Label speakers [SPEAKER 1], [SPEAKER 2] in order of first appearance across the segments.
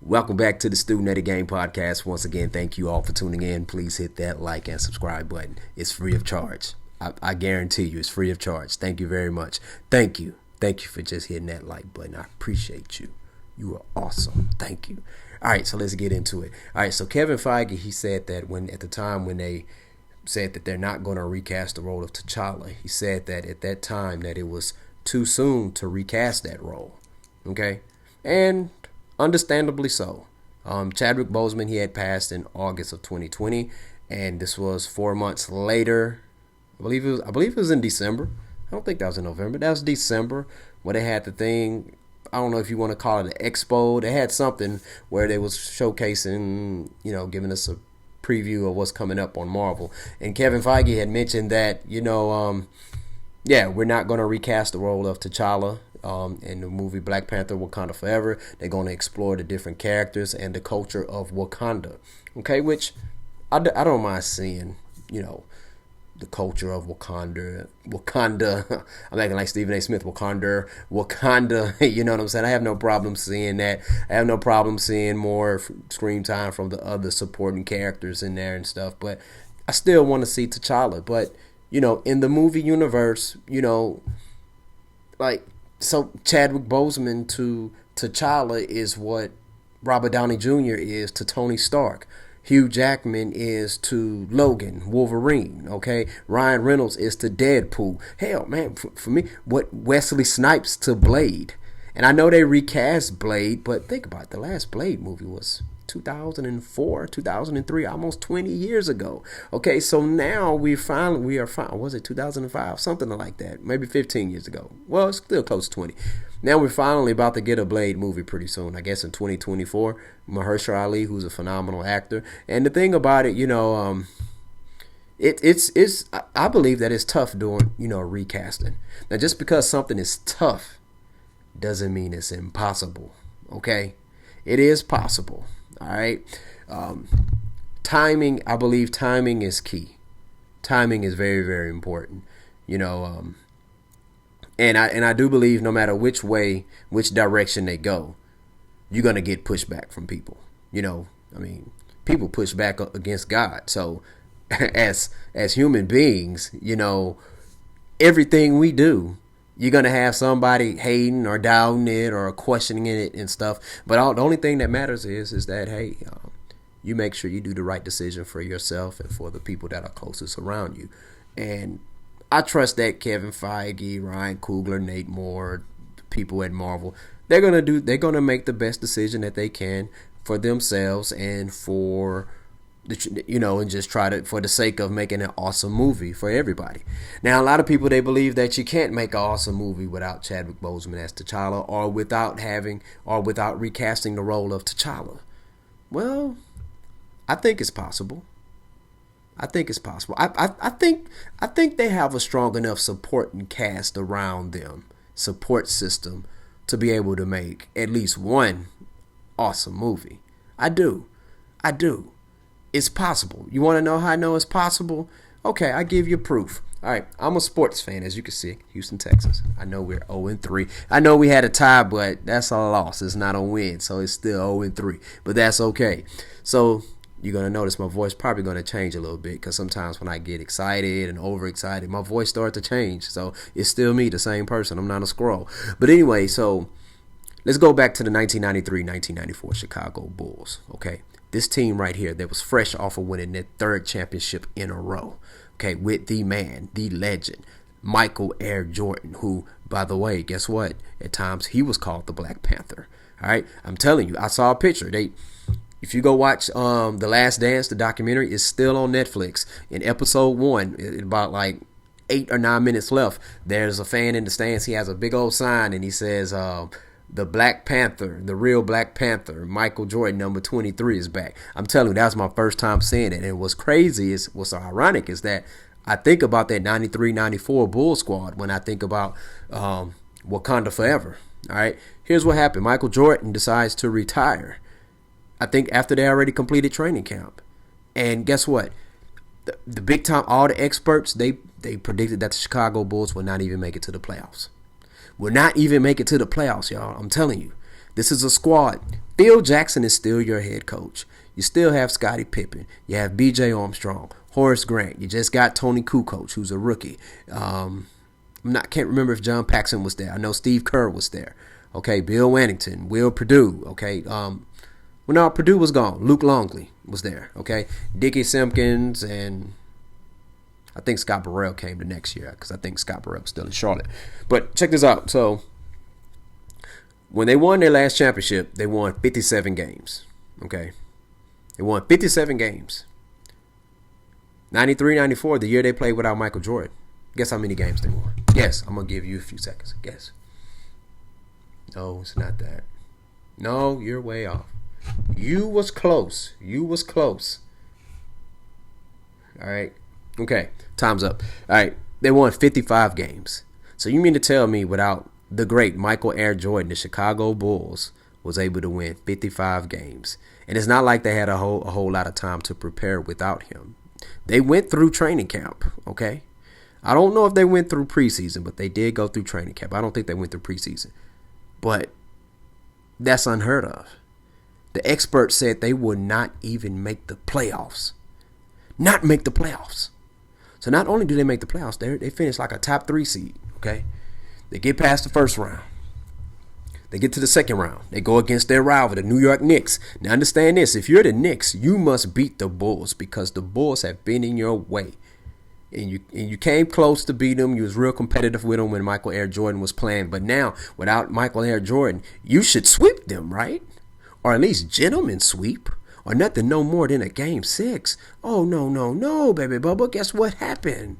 [SPEAKER 1] Welcome back to the Student of the Game podcast. Once again, thank you all for tuning in. Please hit that like and subscribe button. It's free of charge. I guarantee you it's free of charge. Thank you very much. Thank you. Thank you for just hitting that like button. I appreciate you. You are awesome. Thank you. All right, so let's get into it. All right, so Kevin Feige, he said that when they said that they're not going to recast the role of T'Challa, he said that at that time that it was too soon to recast that role. Okay? And understandably so. Chadwick Boseman, he had passed in August of 2020, and this was 4 months later. I believe it was in December. I don't think that was in November. That was December where they had the thing. I don't know if you want to call it an expo. They had something where they was showcasing, giving us a preview of what's coming up on Marvel. And Kevin Feige had mentioned that, we're not going to recast the role of T'Challa in the movie Black Panther Wakanda Forever. They're going to explore the different characters and the culture of Wakanda. Okay, which I don't mind seeing, the culture of Wakanda, I'm acting like Stephen A. Smith, Wakanda, you know what I'm saying? I have no problem seeing that. I have no problem seeing more screen time from the other supporting characters in there and stuff, but I still want to see T'Challa. But, in the movie universe, so Chadwick Boseman to T'Challa is what Robert Downey Jr. is to Tony Stark. Hugh Jackman is to Logan, Wolverine, okay? Ryan Reynolds is to Deadpool. Hell, man, for me, what Wesley Snipes to Blade. And I know they recast Blade, but think about it. The last Blade movie was 2004, 2003, almost 20 years ago. Okay, so now we are finally, was it 2005? Something like that. Maybe 15 years ago. Well, it's still close to 20. Now we're finally about to get a Blade movie pretty soon, I guess in 2024. Mahershala Ali, who's a phenomenal actor. And the thing about it, it's I believe that it's tough doing, recasting. Now just because something is tough doesn't mean it's impossible, okay? It is possible, all right? Timing, I believe timing is key. Timing is very, very important, And I do believe no matter which direction they go, you're going to get pushback from people. People push back against God. So as human beings, everything we do, you're going to have somebody hating or doubting it or questioning it and stuff. But the only thing that matters is that, hey, you make sure you do the right decision for yourself and for the people that are closest around you. And I trust that Kevin Feige, Ryan Coogler, Nate Moore, people at Marvel, they're gonna make the best decision that they can for themselves and for and just try to, for the sake of making an awesome movie for everybody. Now, a lot of people, they believe that you can't make an awesome movie without Chadwick Boseman as T'Challa or without recasting the role of T'Challa. Well, I think it's possible. I think they have a strong enough supporting cast around them, support system, to be able to make at least one awesome movie. I do. It's possible. You want to know how I know it's possible? Okay, I give you proof. All right, I'm a sports fan, as you can see. Houston, Texas. I know we're 0-3. I know we had a tie, but that's a loss. It's not a win, so it's still 0-3. But that's okay. So you're going to notice my voice probably going to change a little bit because sometimes when I get excited and overexcited, my voice starts to change. So it's still me, the same person. I'm not a scroll. But anyway, so let's go back to the 1993-1994 Chicago Bulls, okay? This team right here that was fresh off of winning their third championship in a row, okay, with the man, the legend, Michael Air Jordan, who, by the way, guess what? At times he was called the Black Panther, all right? I'm telling you, I saw a picture. If you go watch The Last Dance, the documentary is still on Netflix. In episode 1, about like 8 or 9 minutes left, there's a fan in the stands. He has a big old sign and he says, the Black Panther, the real Black Panther, Michael Jordan, number 23 is back. I'm telling you, that was my first time seeing it. And what's crazy what's so ironic is that I think about that 93-94 Bull squad when I think about Wakanda Forever. All right, here's what happened. Michael Jordan decides to retire, I think after they already completed training camp. And guess what? The big time, all the experts, they predicted that the Chicago Bulls would not even make it to the playoffs. Will not even make it to the playoffs, y'all. I'm telling you. This is a squad. Phil Jackson is still your head coach. You still have Scottie Pippen. You have B.J. Armstrong, Horace Grant. You just got Tony Kukoc, who's a rookie. Can't remember if John Paxson was there. I know Steve Kerr was there. Okay, Bill Wannington, Will Perdue. Okay, Perdue was gone. Luke Longley was there. Okay, Dickie Simpkins, and I think Scott Burrell came the next year because I think Scott Burrell was still in Charlotte. But check this out. So when they won their last championship, they won 57 games. Okay, they won 57 games. 93-94, the year they played without Michael Jordan. Guess how many games they won? Guess. I'm going to give you a few seconds. Guess. No, it's not that. No, you're way off. You was close. All right. Okay. Time's up. All right. They won 55 games. So you mean to tell me without the great Michael Air Jordan, the Chicago Bulls was able to win 55 games? And it's not like they had a whole lot of time to prepare without him. They went through training camp, okay? I don't know if they went through preseason, but they did go through training camp. I don't think they went through preseason. But that's unheard of. The experts said they would not even make the playoffs. Not make the playoffs. So not only do they make the playoffs, they finish like a top 3 seed, okay? They get past the first round. They get to the second round. They go against their rival, the New York Knicks. Now understand this. If you're the Knicks, you must beat the Bulls because the Bulls have been in your way. And you came close to beat them. You was real competitive with them when Michael Air Jordan was playing. But now, without Michael Air Jordan, you should sweep them, right? Or at least gentlemen sweep. Or nothing no more than a game 6. Oh, no, baby Bubba. Guess what happened?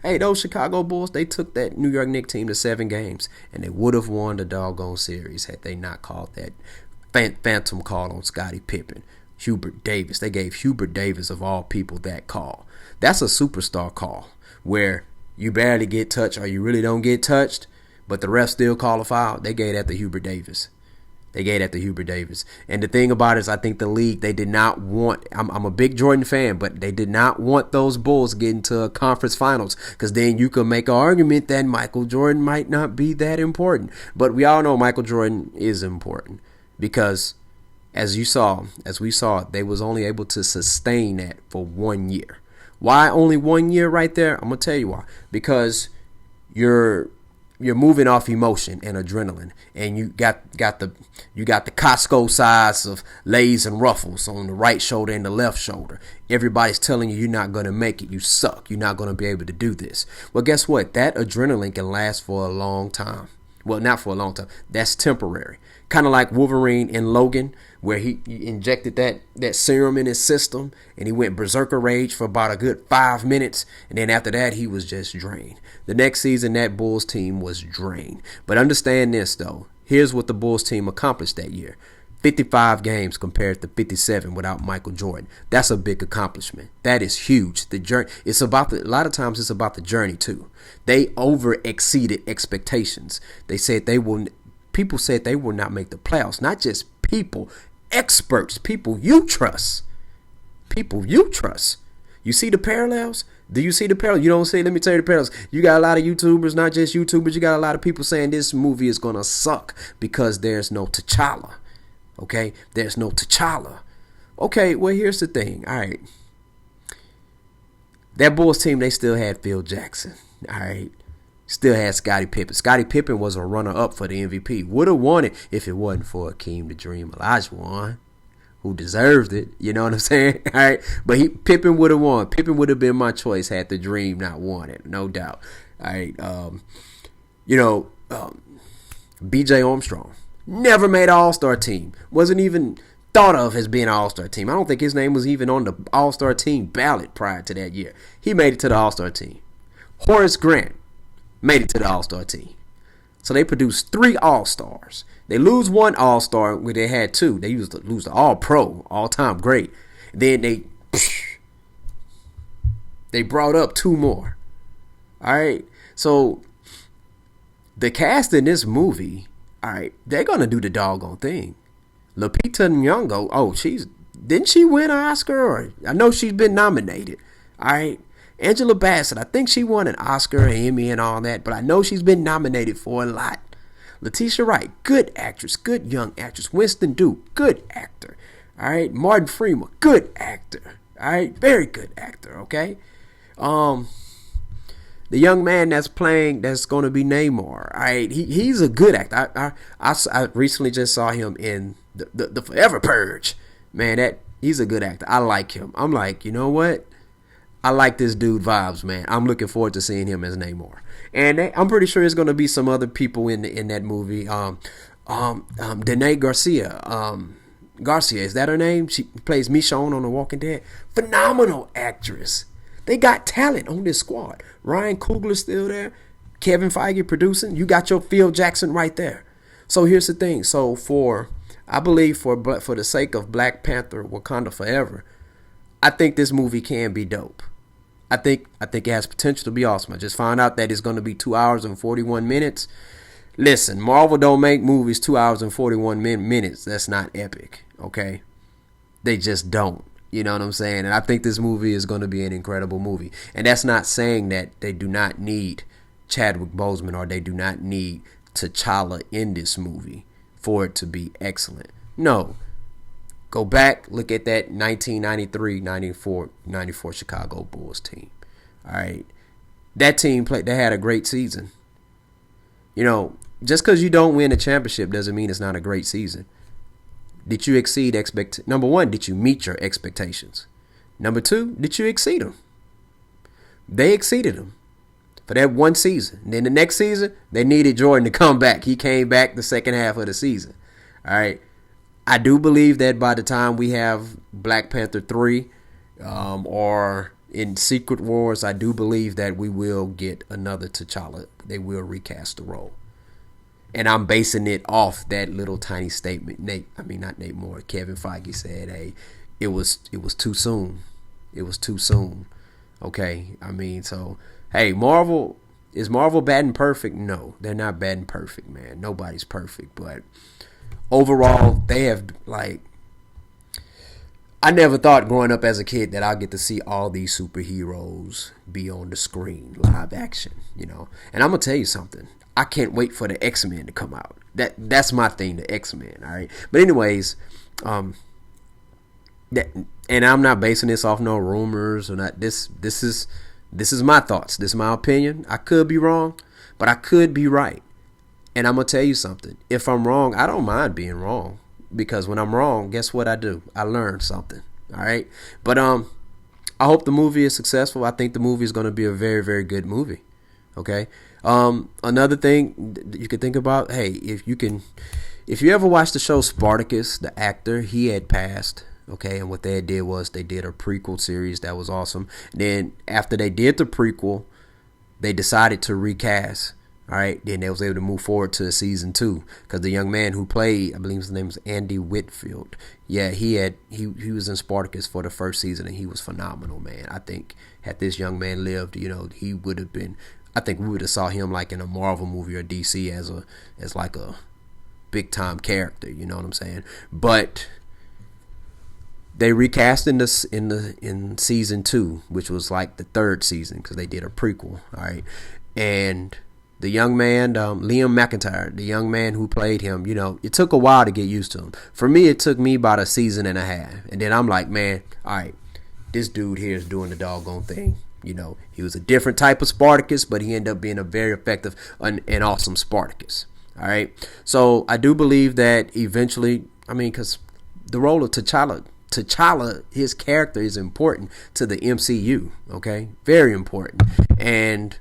[SPEAKER 1] Hey, those Chicago Bulls, they took that New York Knicks team to 7 games. And they would have won the doggone series had they not called that phantom call on Scottie Pippen. Hubert Davis. They gave Hubert Davis, of all people, that call. That's a superstar call where you barely get touched or you really don't get touched, but the refs still call a foul. They gave that to Hubert Davis. And the thing about it is I think the league, they did not want, I'm a big Jordan fan, but they did not want those Bulls getting to a conference finals because then you could make an argument that Michael Jordan might not be that important. But we all know Michael Jordan is important because as we saw, they was only able to sustain that for 1 year. Why only 1 year right there? I'm going to tell you why. Because you're moving off emotion and adrenaline, and you got the Costco size of Lay's and Ruffles on the right shoulder and the left shoulder. Everybody's telling you you're not going to make it. You suck. You're not going to be able to do this. Well, guess what? That adrenaline can last for a long time. Well, not for a long time. That's temporary. Kind of like Wolverine in Logan, where he injected that serum in his system, and he went berserker rage for about a good 5 minutes, and then after that, he was just drained. The next season, that Bulls team was drained. But understand this, though. Here's what the Bulls team accomplished that year. 55 games compared to 57 without Michael Jordan. That's a big accomplishment. That is huge. The journey. A lot of times it's about the journey too. They over exceeded expectations. People said they will not make the playoffs. Not just people, experts, people you trust. You see the parallels? Do you see the parallels? You don't see, let me tell you the parallels. You got a lot of YouTubers, not just YouTubers. You got a lot of people saying this movie is going to suck because there's no T'Challa. Okay? There's no T'Challa. Okay, well, here's the thing. All right. That Bulls team, they still had Phil Jackson. All right. Still had Scottie Pippen. Scottie Pippen was a runner-up for the MVP. Would have won it if it wasn't for Akeem the Dream Olajuwon, who deserved it. You know what I'm saying? All right. But Pippen would have won. Pippen would have been my choice had the Dream not won it. No doubt. All right. B.J. Armstrong never made an All-Star team. Wasn't even thought of as being an All-Star team. I don't think his name was even on the All-Star team ballot prior to that year. He made it to the All-Star team. Horace Grant made it to the All-Star team. So they produced 3 All-Stars. They lose 1 All-Star where they had 2. They used to lose the All-Pro, all-time great. Then they brought up 2 more. All right. So the cast in this movie, all right, they're going to do the doggone thing. Lupita Nyong'o, didn't she win an Oscar? I know she's been nominated. All right. Angela Bassett, I think she won an Oscar, an Emmy, and all that, but I know she's been nominated for a lot. Letitia Wright, good actress, good young actress. Winston Duke, good actor. All right, Martin Freeman, good actor. All right, very good actor. Okay, the young man that's going to be Namor. All right, he's a good actor. I recently just saw him in the Forever Purge. Man, he's a good actor. I like him. I'm like, you know what? I like this dude vibes, man. I'm looking forward to seeing him as Namor. And I'm pretty sure there's going to be some other people in that movie. Danae Garcia. Garcia, is that her name? She plays Michonne on The Walking Dead. Phenomenal actress. They got talent on this squad. Ryan Coogler's still there. Kevin Feige producing. You got your Phil Jackson right there. So here's the thing. So I believe for the sake of Black Panther Wakanda Forever, I think this movie can be dope. I think it has potential to be awesome. I just found out that it's going to be 2 hours and 41 minutes. Listen, Marvel don't make movies 2 hours and 41 minutes. That's not epic, okay? They just don't. You know what I'm saying? And I think this movie is going to be an incredible movie. And that's not saying that they do not need Chadwick Boseman or they do not need T'Challa in this movie for it to be excellent. No. Go back, look at that 1993-94 Chicago Bulls team. All right. That team they had a great season. You know, just because you don't win a championship doesn't mean it's not a great season. Did you exceed expectations? Number one, did you meet your expectations? Number two, did you exceed them? They exceeded them for that one season. And then the next season, they needed Jordan to come back. He came back the second half of the season. All right. I do believe that by the time we have Black Panther 3 or in Secret Wars, I do believe that we will get another T'Challa. They will recast the role. And I'm basing it off that little tiny statement. Kevin Feige said, hey, it was too soon. It was too soon. Okay. I mean, so, hey, is Marvel batting perfect? No, they're not batting perfect, man. Nobody's perfect. But overall, they have, I never thought growing up as a kid that I'd get to see all these superheroes be on the screen, live action, you know. And I'm going to tell you something. I can't wait for the X-Men to come out. That's my thing, the X-Men, all right? But anyways, and I'm not basing this off no rumors or not. This is my thoughts. This is my opinion. I could be wrong, but I could be right. And I'm going to tell you something. If I'm wrong, I don't mind being wrong. Because when I'm wrong, guess what I do? I learn something. All right? But I hope the movie is successful. I think the movie is going to be a very, very good movie. Okay? Another thing you could think about, hey, if you ever watch the show Spartacus, the actor, he had passed. Okay? And what they did was they did a prequel series that was awesome. And then after they did the prequel, they decided to recast. All right, then they was able to move forward to season 2 because the young man who played, I believe his name was Andy Whitfield. Yeah, he was in Spartacus for the first season and he was phenomenal, man. I think had this young man lived, you know, he would have been. I think we would have saw him like in a Marvel movie or DC as like a big time character. You know what I'm saying? But they recast in season 2, which was like the third season because they did a prequel. All right, and the young man, Liam McIntyre, the young man who played him, you know, it took a while to get used to him. For me, it took me about a season and a half. And then I'm like, man, all right, this dude here is doing the doggone thing. You know, he was a different type of Spartacus, but he ended up being a very effective and awesome Spartacus. All right. So I do believe that eventually, I mean, because the role of T'Challa, his character is important to the MCU. Okay. Very important. And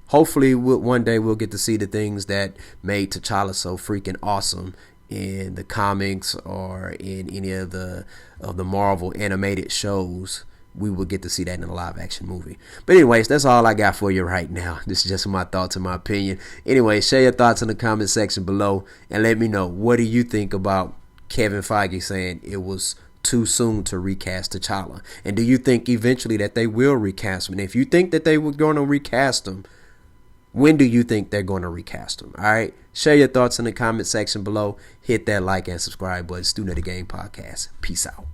[SPEAKER 1] hopefully, one day we'll get to see the things that made T'Challa so freaking awesome in the comics or in any of the Marvel animated shows. We will get to see that in a live action movie. But anyways, that's all I got for you right now. This is just my thoughts and my opinion. Anyway, share your thoughts in the comment section below and let me know, what do you think about Kevin Feige saying it was too soon to recast T'Challa? And do you think eventually that they will recast him? And if you think that they were going to recast him, when do you think they're going to recast him? All right. Share your thoughts in the comment section below. Hit that like and subscribe button. Student of the Game Podcast. Peace out.